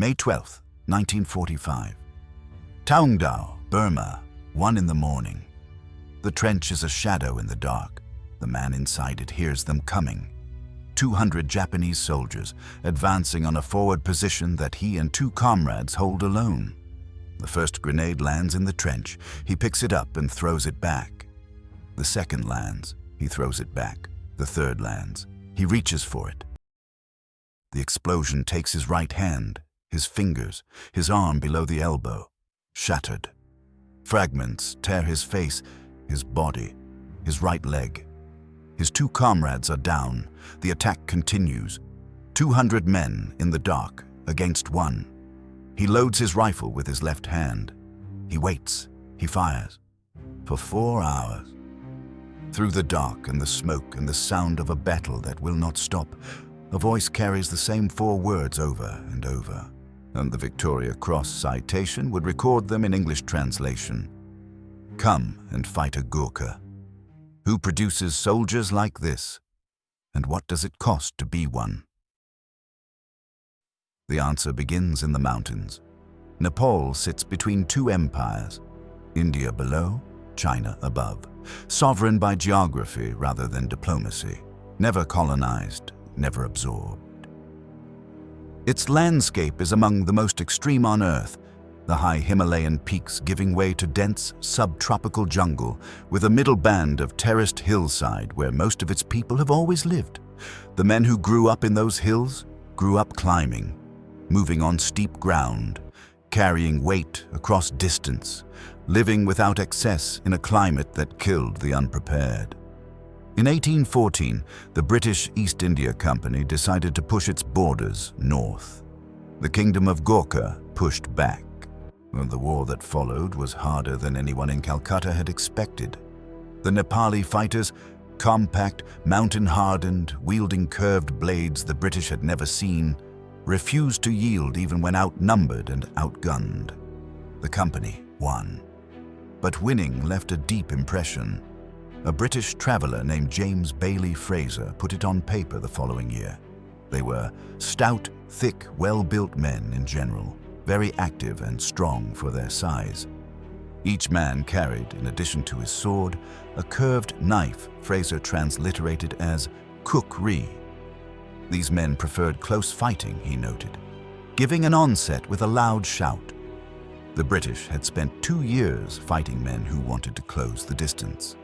May 12, 1945. Taungdao, Burma, 1 in the morning. The trench is a shadow in the dark. The man inside it hears them coming. 200 Japanese soldiers advancing on a forward position that he and 2 comrades hold alone. The first grenade lands in the trench. He picks it up and throws it back. The second lands. He throws it back. The third lands. He reaches for it. The explosion takes his right hand, his fingers, his arm below the elbow, shattered. Fragments tear his face, his body, his right leg. His 2 comrades are down. The attack continues. 200 men in the dark against 1. He loads his rifle with his left hand. He waits. He fires. For 4 hours. Through the dark and the smoke and the sound of a battle that will not stop, a voice carries the same 4 words over and over. And the Victoria Cross citation would record them in English translation. Come and fight a Gurkha. Who produces soldiers like this? And what does it cost to be one? The answer begins in the mountains. Nepal sits between 2 empires, India below, China above, sovereign by geography rather than diplomacy, never colonized, never absorbed. Its landscape is among the most extreme on Earth, the high Himalayan peaks giving way to dense subtropical jungle with a middle band of terraced hillside where most of its people have always lived. The men who grew up in those hills grew up climbing, moving on steep ground, carrying weight across distance, living without excess in a climate that killed the unprepared. In 1814, the British East India Company decided to push its borders north. The Kingdom of Gurkha pushed back. The war that followed was harder than anyone in Calcutta had expected. The Nepali fighters, compact, mountain-hardened, wielding curved blades the British had never seen, refused to yield even when outnumbered and outgunned. The company won. But winning left a deep impression. A British traveller named James Bailey Fraser put it on paper the following year. They were stout, thick, well-built men in general, very active and strong for their size. Each man carried, in addition to his sword, a curved knife Fraser transliterated as kukri. These men preferred close fighting, he noted, giving an onset with a loud shout. The British had spent 2 years fighting men who wanted to close the distance.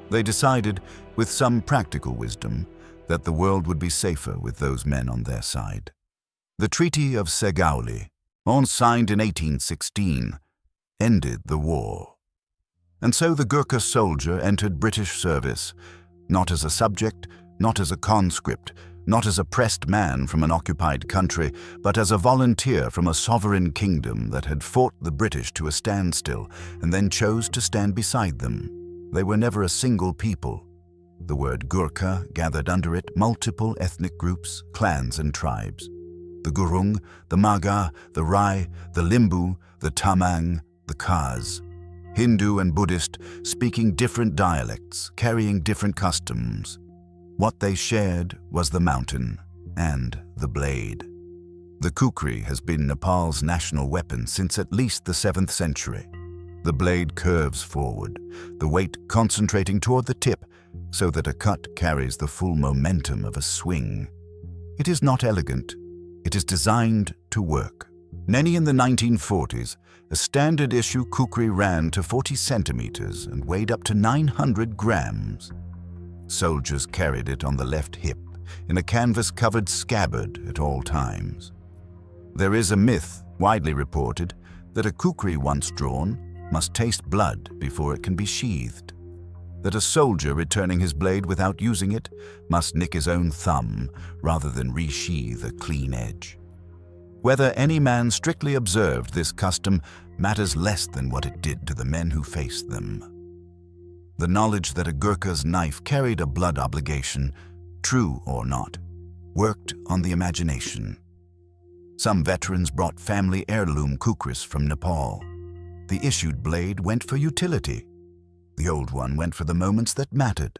They decided, with some practical wisdom, that the world would be safer with those men on their side. The Treaty of Segauli, signed in 1816, ended the war. And so the Gurkha soldier entered British service, not as a subject, not as a conscript, not as a pressed man from an occupied country, but as a volunteer from a sovereign kingdom that had fought the British to a standstill and then chose to stand beside them. They were never a single people. The word Gurkha gathered under it multiple ethnic groups, clans and tribes. The Gurung, the Maga, the Rai, the Limbu, the Tamang, the Khas. Hindu and Buddhist, speaking different dialects, carrying different customs. What they shared was the mountain and the blade. The kukri has been Nepal's national weapon since at least the 7th century. The blade curves forward, the weight concentrating toward the tip, so that a cut carries the full momentum of a swing. It is not elegant. It is designed to work. In the 1940s, a standard issue kukri ran to 40 centimeters and weighed up to 900 grams. Soldiers carried it on the left hip in a canvas-covered scabbard at all times. There is a myth, widely reported, that a kukri once drawn must taste blood before it can be sheathed. That a soldier returning his blade without using it must nick his own thumb rather than resheathe a clean edge. Whether any man strictly observed this custom matters less than what it did to the men who faced them. The knowledge that a Gurkha's knife carried a blood obligation, true or not, worked on the imagination. Some veterans brought family heirloom kukris from Nepal. The issued blade went for utility. The old one went for the moments that mattered.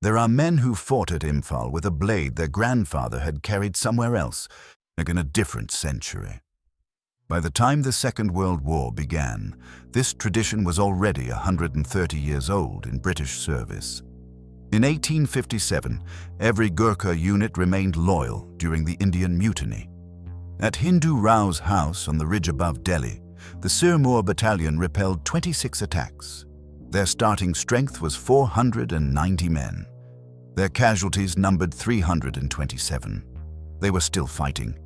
There are men who fought at Imphal with a blade their grandfather had carried somewhere else, like in a different century. By the time the Second World War began, this tradition was already 130 years old in British service. In 1857, every Gurkha unit remained loyal during the Indian Mutiny. At Hindu Rao's house on the ridge above Delhi, the Sirmoor Battalion repelled 26 attacks. Their starting strength was 490 men. Their casualties numbered 327. They were still fighting.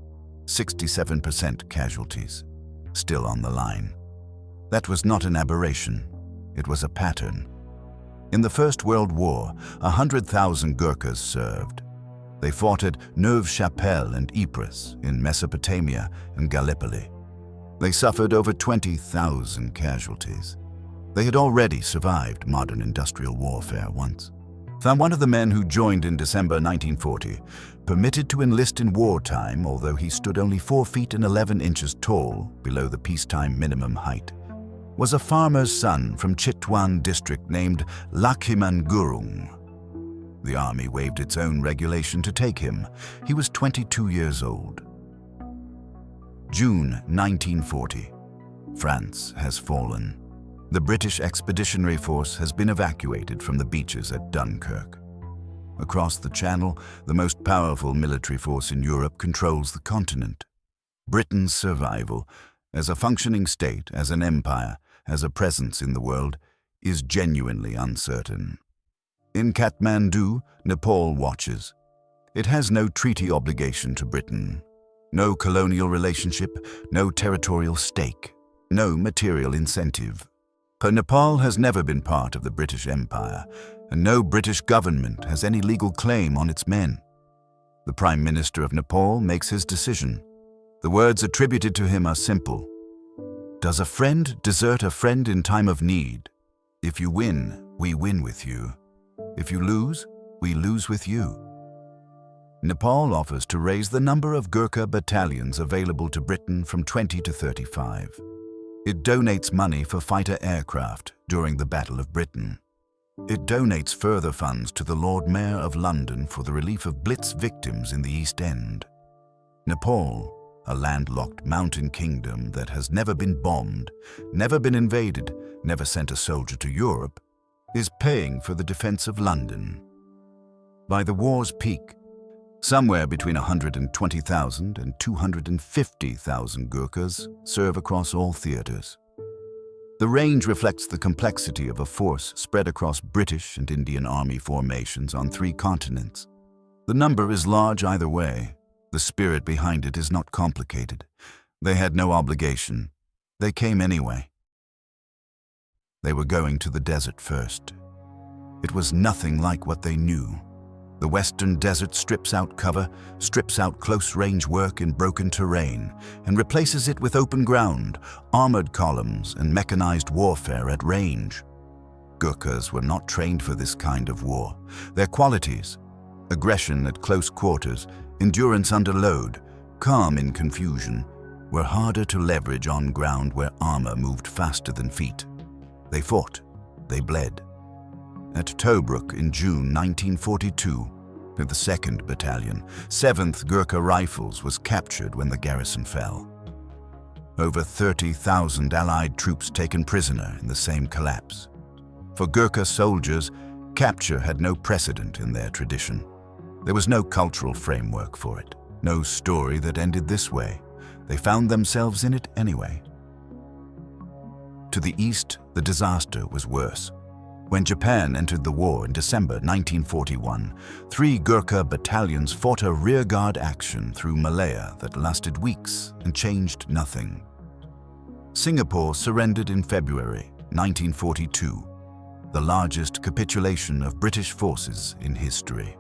67% casualties, still on the line. That was not an aberration, it was a pattern. In the First World War, 100,000 Gurkhas served. They fought at Neuve-Chapelle and Ypres in Mesopotamia and Gallipoli. They suffered over 20,000 casualties. They had already survived modern industrial warfare once. One of the men who joined in December 1940, permitted to enlist in wartime, although he stood only 4 feet and 11 inches tall, below the peacetime minimum height, was a farmer's son from Chitwan district named Lakhiman Gurung. The army waived its own regulation to take him. He was 22 years old. June 1940. France has fallen. The British Expeditionary Force has been evacuated from the beaches at Dunkirk. Across the Channel, the most powerful military force in Europe controls the continent. Britain's survival, as a functioning state, as an empire, as a presence in the world, is genuinely uncertain. In Kathmandu, Nepal watches. It has no treaty obligation to Britain, no colonial relationship, no territorial stake, no material incentive. Nepal has never been part of the British Empire, and no British government has any legal claim on its men. The Prime Minister of Nepal makes his decision. The words attributed to him are simple. Does a friend desert a friend in time of need? If you win, we win with you. If you lose, we lose with you. Nepal offers to raise the number of Gurkha battalions available to Britain from 20 to 35. It donates money for fighter aircraft during the Battle of Britain. It donates further funds to the Lord Mayor of London for the relief of Blitz victims in the East End. Nepal, a landlocked mountain kingdom that has never been bombed, never been invaded, never sent a soldier to Europe, is paying for the defense of London. By the war's peak, somewhere between 120,000 and 250,000 Gurkhas serve across all theaters. The range reflects the complexity of a force spread across British and Indian Army formations on 3 continents. The number is large either way. The spirit behind it is not complicated. They had no obligation. They came anyway. They were going to the desert first. It was nothing like what they knew. The western desert strips out cover, strips out close-range work in broken terrain, and replaces it with open ground, armored columns, and mechanized warfare at range. Gurkhas were not trained for this kind of war. Their qualities, aggression at close quarters, endurance under load, calm in confusion, were harder to leverage on ground where armor moved faster than feet. They fought, they bled. At Tobruk in June 1942, the 2nd Battalion, 7th Gurkha Rifles was captured when the garrison fell. Over 30,000 Allied troops taken prisoner in the same collapse. For Gurkha soldiers, capture had no precedent in their tradition. There was no cultural framework for it, no story that ended this way. They found themselves in it anyway. To the east, the disaster was worse. When Japan entered the war in December 1941, 3 Gurkha battalions fought a rearguard action through Malaya that lasted weeks and changed nothing. Singapore surrendered in February 1942, the largest capitulation of British forces in history.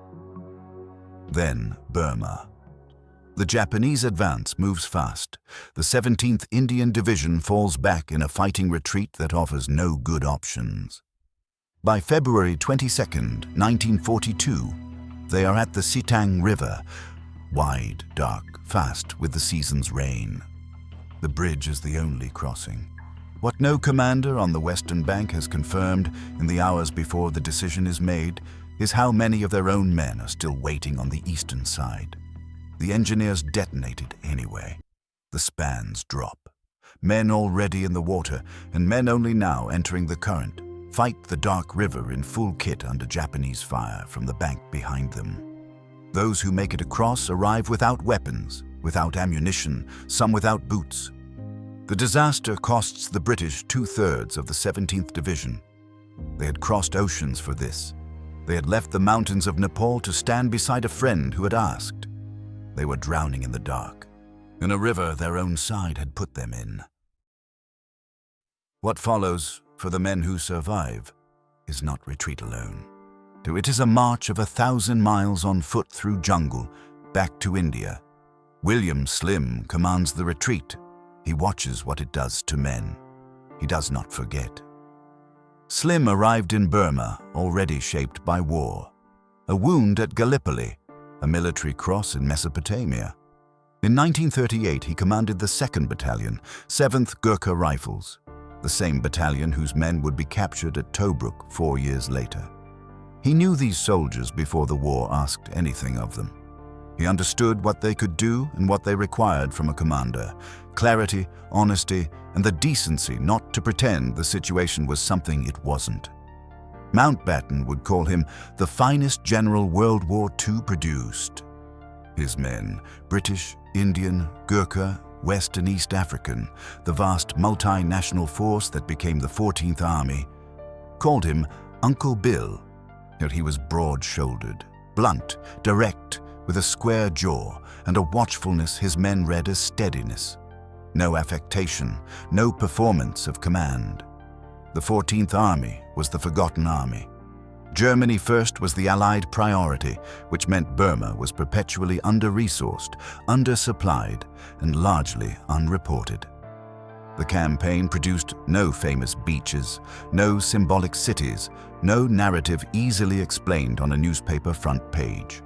Then Burma. The Japanese advance moves fast. The 17th Indian Division falls back in a fighting retreat that offers no good options. By February 22, 1942, they are at the Sitang River, wide, dark, fast with the season's rain. The bridge is the only crossing. What no commander on the western bank has confirmed in the hours before the decision is made is how many of their own men are still waiting on the eastern side. The engineers detonated anyway. The spans drop. Men already in the water, and men only now entering the current, fight the dark river in full kit under Japanese fire from the bank behind them. Those who make it across arrive without weapons, without ammunition, some without boots. The disaster costs the British 2/3 of the 17th Division. They had crossed oceans for this. They had left the mountains of Nepal to stand beside a friend who had asked. They were drowning in the dark, in a river their own side had put them in. What follows, for the men who survive, is not retreat alone. It is a march of 1,000 miles on foot through jungle, back to India. William Slim commands the retreat. He watches what it does to men. He does not forget. Slim arrived in Burma, already shaped by war. A wound at Gallipoli, a military cross in Mesopotamia. In 1938, he commanded the 2nd Battalion, 7th Gurkha Rifles, the same battalion whose men would be captured at Tobruk 4 years later. He knew these soldiers before the war asked anything of them. He understood what they could do and what they required from a commander: clarity, honesty, and the decency not to pretend the situation was something it wasn't. Mountbatten would call him the finest general World War II produced. His men, British, Indian, Gurkha, West and East African, the vast multinational force that became the 14th Army, called him Uncle Bill. Yet he was broad-shouldered, blunt, direct, with a square jaw and a watchfulness his men read as steadiness. No affectation, no performance of command. The 14th Army was the forgotten army. Germany first was the Allied priority, which meant Burma was perpetually under-resourced, undersupplied, and largely unreported. The campaign produced no famous beaches, no symbolic cities, no narrative easily explained on a newspaper front page.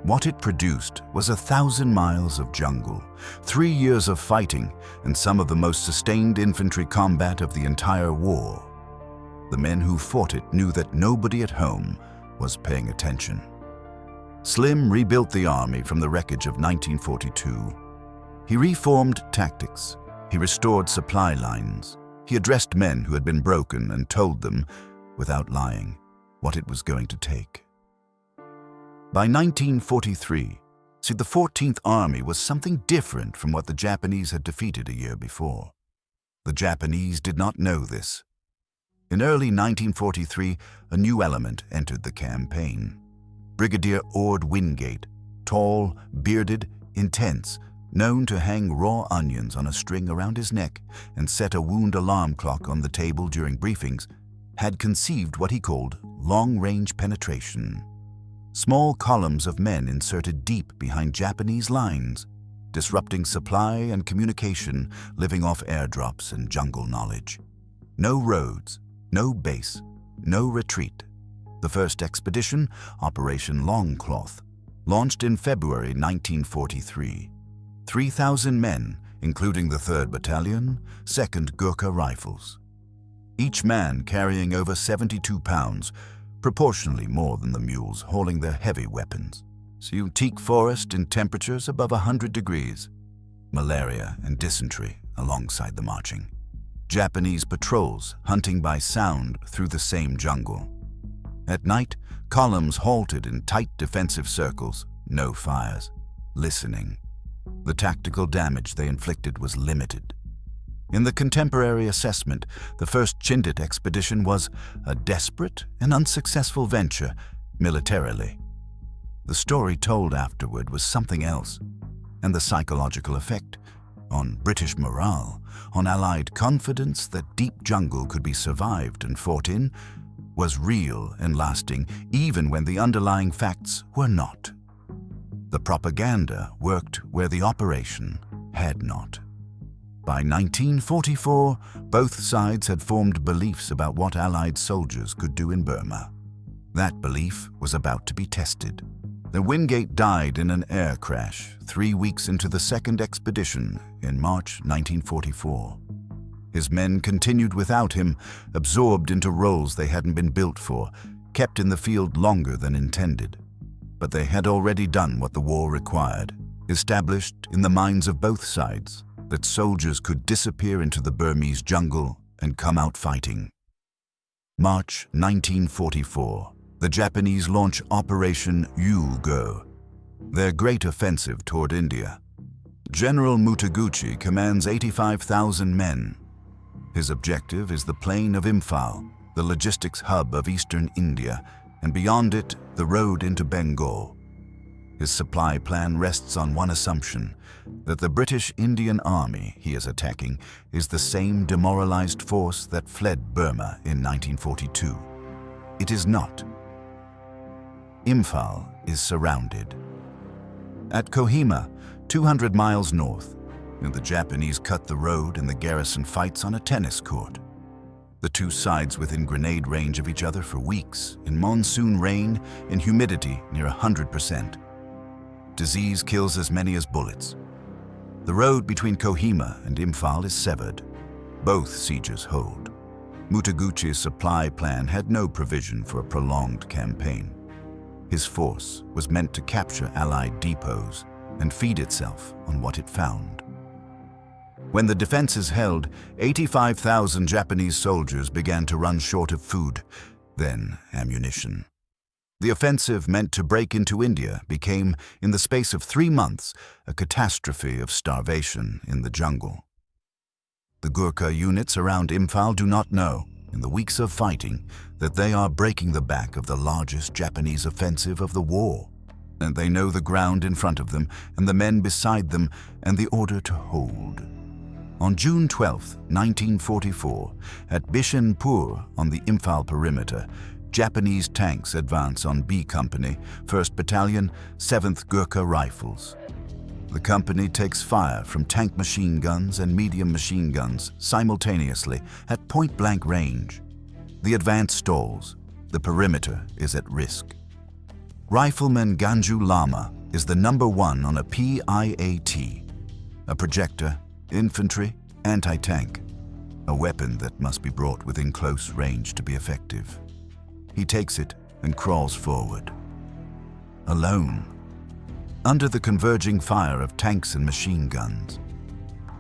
What it produced was 1,000 miles of jungle, 3 years of fighting, and some of the most sustained infantry combat of the entire war. The men who fought it knew that nobody at home was paying attention. Slim rebuilt the army from the wreckage of 1942. He reformed tactics. He restored supply lines. He addressed men who had been broken and told them, without lying, what it was going to take. By 1943, the 14th Army was something different from what the Japanese had defeated a year before. The Japanese did not know this. In early 1943, a new element entered the campaign. Brigadier Ord Wingate, tall, bearded, intense, known to hang raw onions on a string around his neck and set a wound alarm clock on the table during briefings, had conceived what he called long-range penetration. Small columns of men inserted deep behind Japanese lines, disrupting supply and communication, living off airdrops and jungle knowledge. No roads, no base, no retreat. The first expedition, Operation Longcloth, launched in February 1943. 3,000 men, including the 3rd Battalion, 2nd Gurkha Rifles. Each man carrying over 72 pounds, proportionally more than the mules hauling their heavy weapons. Teak forest in temperatures above 100 degrees. Malaria and dysentery alongside the marching. Japanese patrols hunting by sound through the same jungle. At night, columns halted in tight defensive circles, no fires, listening. The tactical damage they inflicted was limited. In the contemporary assessment, the first Chindit expedition was a desperate and unsuccessful venture militarily. The story told afterward was something else, and the psychological effect on British morale, on Allied confidence that deep jungle could be survived and fought in, was real and lasting even when the underlying facts were not. The propaganda worked where the operation had not. By 1944, both sides had formed beliefs about what Allied soldiers could do in Burma. That belief was about to be tested. The Wingate died in an air crash 3 weeks into the second expedition in March 1944. His men continued without him, absorbed into roles they hadn't been built for, kept in the field longer than intended. But they had already done what the war required, established in the minds of both sides that soldiers could disappear into the Burmese jungle and come out fighting. March 1944, the Japanese launch Operation Yugo, their great offensive toward India. General Mutaguchi commands 85,000 men. His objective is the plain of Imphal, the logistics hub of eastern India, and beyond it, the road into Bengal. His supply plan rests on one assumption, that the British Indian Army he is attacking is the same demoralized force that fled Burma in 1942. It is not. Imphal is surrounded. At Kohima, 200 miles north, the Japanese cut the road and the garrison fights on a tennis court. The two sides within grenade range of each other for weeks, in monsoon rain, in humidity near 100%. Disease kills as many as bullets. The road between Kohima and Imphal is severed. Both sieges hold. Mutaguchi's supply plan had no provision for a prolonged campaign. His force was meant to capture Allied depots and feed itself on what it found. When the defenses held, 85,000 Japanese soldiers began to run short of food, then ammunition. The offensive meant to break into India became, in the space of 3 months, a catastrophe of starvation in the jungle. The Gurkha units around Imphal do not know, in the weeks of fighting, that they are breaking the back of the largest Japanese offensive of the war. And they know the ground in front of them and the men beside them and the order to hold. On June 12, 1944, at Bishanpur on the Imphal perimeter, Japanese tanks advance on B Company, 1st Battalion, 7th Gurkha Rifles. The company takes fire from tank machine guns and medium machine guns simultaneously at point-blank range. The advance stalls. The perimeter is at risk. Rifleman Ganju Lama is the #1 on a PIAT, a projector, infantry, anti-tank, a weapon that must be brought within close range to be effective. He takes it and crawls forward. Alone, under the converging fire of tanks and machine guns.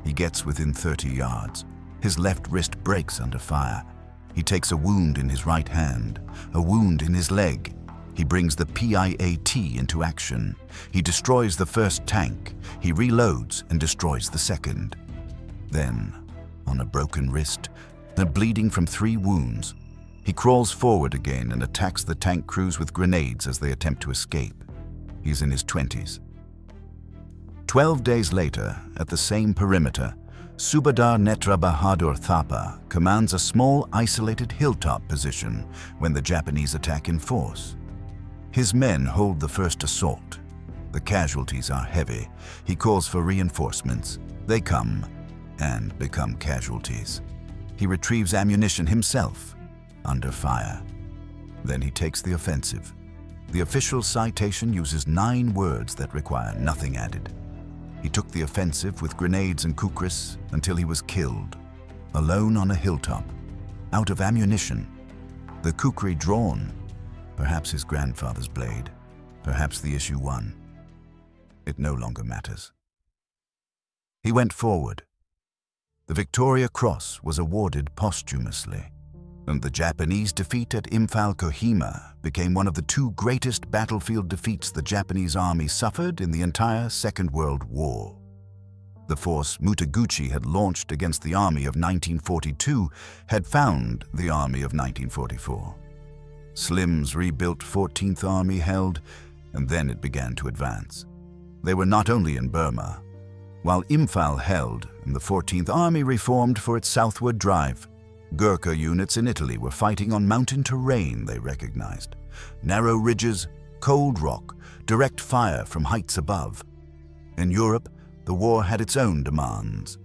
He gets within 30 yards. His left wrist breaks under fire. He takes a wound in his right hand, a wound in his leg. He brings the PIAT into action. He destroys the first tank. He reloads and destroys the second. Then, on a broken wrist and bleeding from 3 wounds, he crawls forward again and attacks the tank crews with grenades as they attempt to escape. He's in his 20s. 12 days later, at the same perimeter, Subadar Netra Bahadur Thapa commands a small isolated hilltop position when the Japanese attack in force. His men hold the first assault. The casualties are heavy. He calls for reinforcements. They come and become casualties. He retrieves ammunition himself, under fire. Then he takes the offensive. The official citation uses 9 words that require nothing added. He took the offensive with grenades and kukris until he was killed, alone on a hilltop, out of ammunition, the kukri drawn, perhaps his grandfather's blade, perhaps the issue won. It no longer matters. He went forward. The Victoria Cross was awarded posthumously, and the Japanese defeat at Imphal Kohima became one of the 2 greatest battlefield defeats the Japanese army suffered in the entire Second World War. The force Mutaguchi had launched against the army of 1942 had found the army of 1944. Slim's rebuilt 14th Army held, and then it began to advance. They were not only in Burma. While Imphal held and the 14th Army reformed for its southward drive, Gurkha units in Italy were fighting on mountain terrain they recognized. Narrow ridges, cold rock, direct fire from heights above. In Europe, the war had its own demands.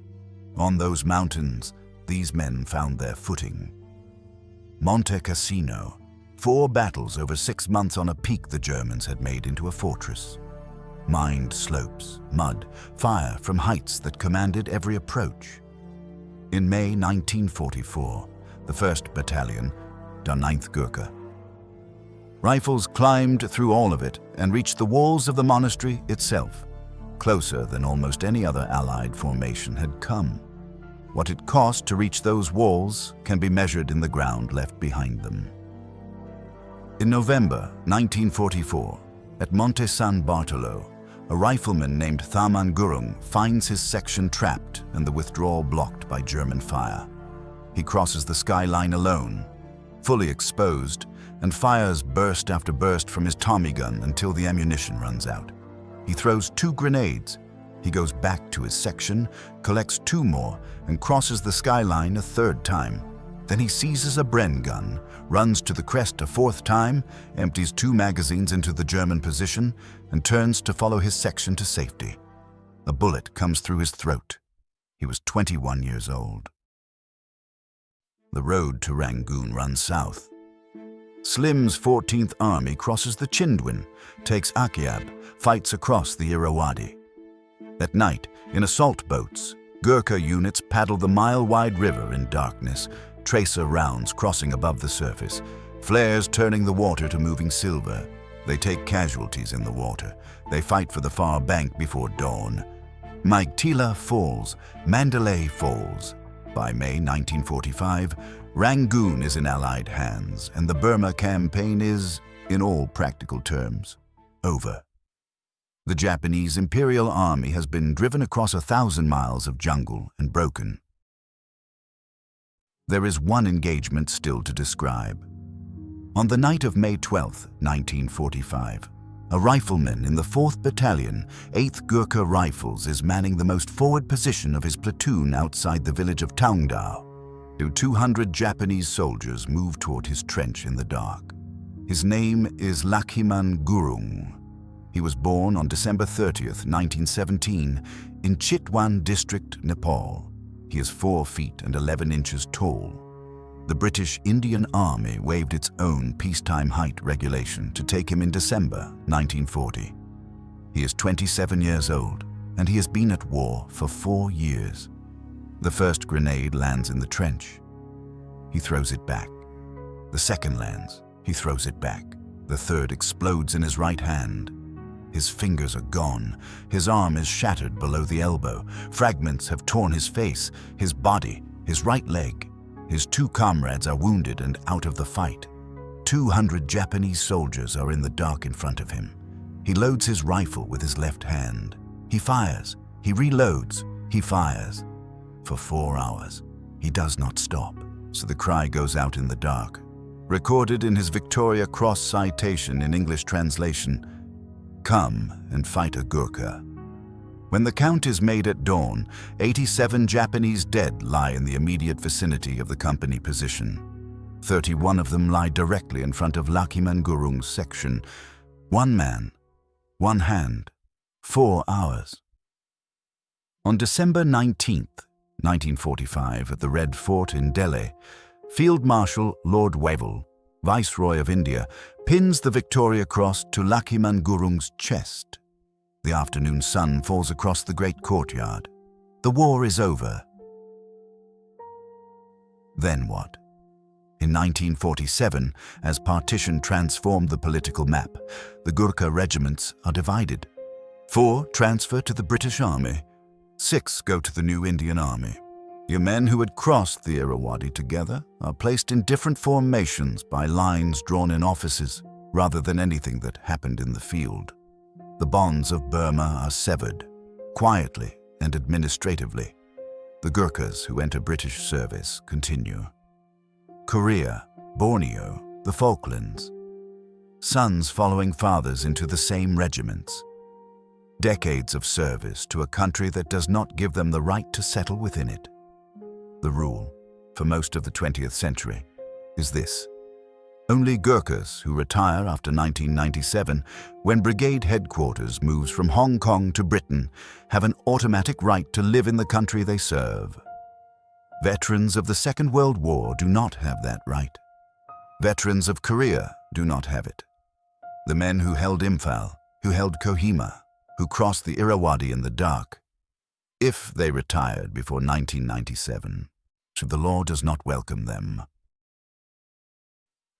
On those mountains, these men found their footing. Monte Cassino, 4 battles over 6 months on a peak the Germans had made into a fortress. Mined slopes, mud, fire from heights that commanded every approach. In May 1944, the 1st Battalion, the 9th Gurkha Rifles climbed through all of it and reached the walls of the monastery itself. closer than almost any other Allied formation had come. What it cost to reach those walls can be measured in the ground left behind them. In November 1944, at Monte San Bartolo, a rifleman named Tharman Gurung finds his section trapped and the withdrawal blocked by German fire. He crosses the skyline alone, fully exposed, and fires burst after burst from his Tommy gun until the ammunition runs out. He throws 2 grenades. He goes back to his section, collects 2 more, and crosses the skyline a 3rd time. Then he seizes a Bren gun, runs to the crest a 4th time, empties 2 magazines into the German position, and turns to follow his section to safety. A bullet comes through his throat. He was 21 years old. The road to Rangoon runs south. Slim's 14th Army crosses the Chindwin, takes Akiab, fights across the Irrawaddy. At night, in assault boats, Gurkha units paddle the mile-wide river in darkness, tracer rounds crossing above the surface, flares turning the water to moving silver. They take casualties in the water. They fight for the far bank before dawn. Maigtila falls, Mandalay falls. By May 1945, Rangoon is in Allied hands, and the Burma campaign is, in all practical terms, over. The Japanese Imperial Army has been driven across 1,000 miles of jungle and broken. There is one engagement still to describe. On the night of May 12, 1945, a rifleman in the 4th Battalion, 8th Gurkha Rifles, is manning the most forward position of his platoon outside the village of Taungdao. 200 Japanese soldiers move toward his trench in the dark. His name is Lakhiman Gurung. He was born on December 30, 1917, in Chitwan District, Nepal. He is 4 feet and 11 inches tall. The British Indian Army waived its own peacetime height regulation to take him in December 1940. He is 27 years old, and he has been at war for 4 years. The first grenade lands in the trench. He throws it back. The second lands. He throws it back. The third explodes in his right hand. His fingers are gone. His arm is shattered below the elbow. Fragments have torn his face, his body, his right leg. His 2 comrades are wounded and out of the fight. 200 Japanese soldiers are in the dark in front of him. He loads his rifle with his left hand. He fires. He reloads. He fires. For 4 hours. He does not stop, so the cry goes out in the dark. Recorded in his Victoria Cross citation in English translation, "Come and fight a Gurkha." When the count is made at dawn, 87 Japanese dead lie in the immediate vicinity of the company position. 31 of them lie directly in front of Lakhiman Gurung's section. 1 man, 1 hand, 4 hours. On December 19th, 1945, at the Red Fort in Delhi, Field Marshal Lord Wavell, Viceroy of India, pins the Victoria Cross to Lakhiman Gurung's chest. The afternoon sun falls across the great courtyard. The war is over. Then what? In 1947, as partition transformed the political map, the Gurkha regiments are divided. 4 transfer to the British Army. 6 go to the new Indian Army. Your men who had crossed the Irrawaddy together are placed in different formations by lines drawn in offices, rather than anything that happened in the field. The bonds of Burma are severed, quietly and administratively. The Gurkhas who enter British service continue. Korea, Borneo, the Falklands. Sons following fathers into the same regiments. Decades of service to a country that does not give them the right to settle within it. The rule, for most of the 20th century, is this. Only Gurkhas who retire after 1997, when brigade headquarters moves from Hong Kong to Britain, have an automatic right to live in the country they serve. Veterans of the Second World War do not have that right. Veterans of Korea do not have it. The men who held Imphal, who held Kohima, who crossed the Irrawaddy in the dark, if they retired before 1997, so the law does not welcome them.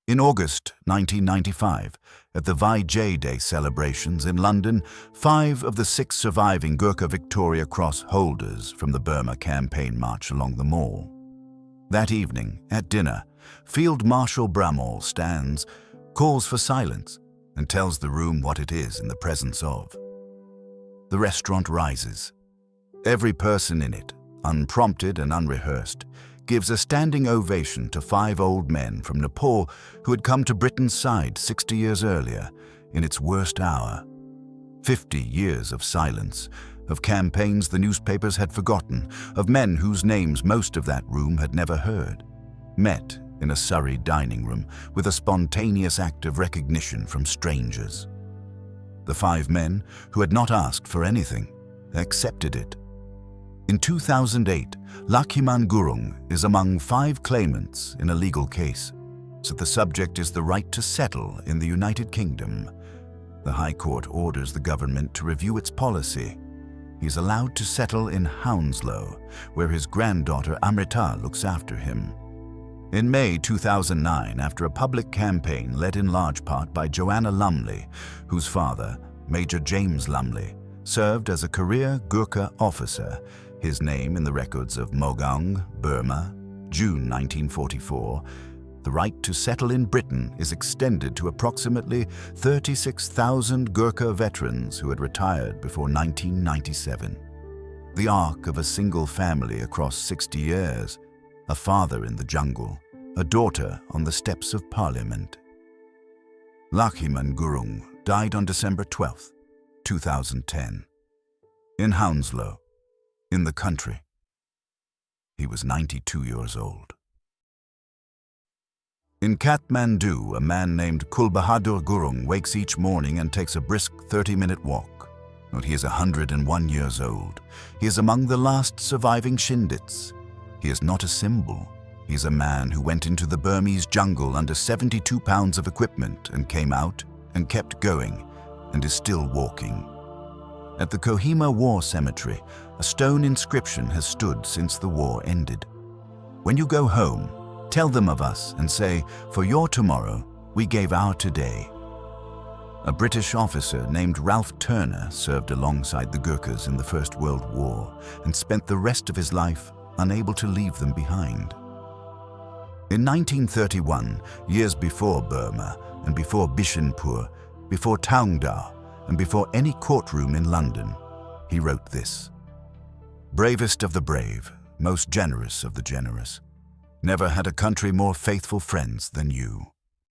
In August 1995, at the WWII Day celebrations in London, 5 of the 6 surviving Gurkha Victoria Cross holders from the Burma campaign march along the Mall. That evening, at dinner, Field Marshal Bramall stands, calls for silence, and tells the room what it is in the presence of. The restaurant rises. Every person in it, unprompted and unrehearsed, gives a standing ovation to 5 old men from Nepal who had come to Britain's side 60 years earlier, in its worst hour. 50 years of silence, of campaigns the newspapers had forgotten, of men whose names most of that room had never heard, met in a Surrey dining room with a spontaneous act of recognition from strangers. The 5 men, who had not asked for anything, accepted it. In 2008, Lakhiman Gurung is among 5 claimants in a legal case, so the subject is the right to settle in the United Kingdom. The High Court orders the government to review its policy. He's allowed to settle in Hounslow, where his granddaughter Amrita looks after him. In May 2009, after a public campaign led in large part by Joanna Lumley, whose father, Major James Lumley, served as a career Gurkha officer, his name in the records of Mogaung, Burma, June 1944, the right to settle in Britain is extended to approximately 36,000 Gurkha veterans who had retired before 1997. The arc of a single family across 60 years, a father in the jungle, a daughter on the steps of Parliament. Lakhiman Gurung died on December 12, 2010, in Hounslow, in the country. He was 92 years old. In Kathmandu, a man named Kulbahadur Gurung wakes each morning and takes a brisk 30-minute walk. But he is 101 years old. He is among the last surviving Shindits. He is not a symbol. He is a man who went into the Burmese jungle under 72 pounds of equipment and came out and kept going and is still walking. At the Kohima War Cemetery, a stone inscription has stood since the war ended. When you go home, tell them of us and say, "For your tomorrow, we gave our today." A British officer named Ralph Turner served alongside the Gurkhas in the First World War and spent the rest of his life unable to leave them behind. In 1931, years before Burma and before Bishanpur, before Taungdao, and before any courtroom in London, he wrote this: "Bravest of the brave, most generous of the generous. Never had a country more faithful friends than you."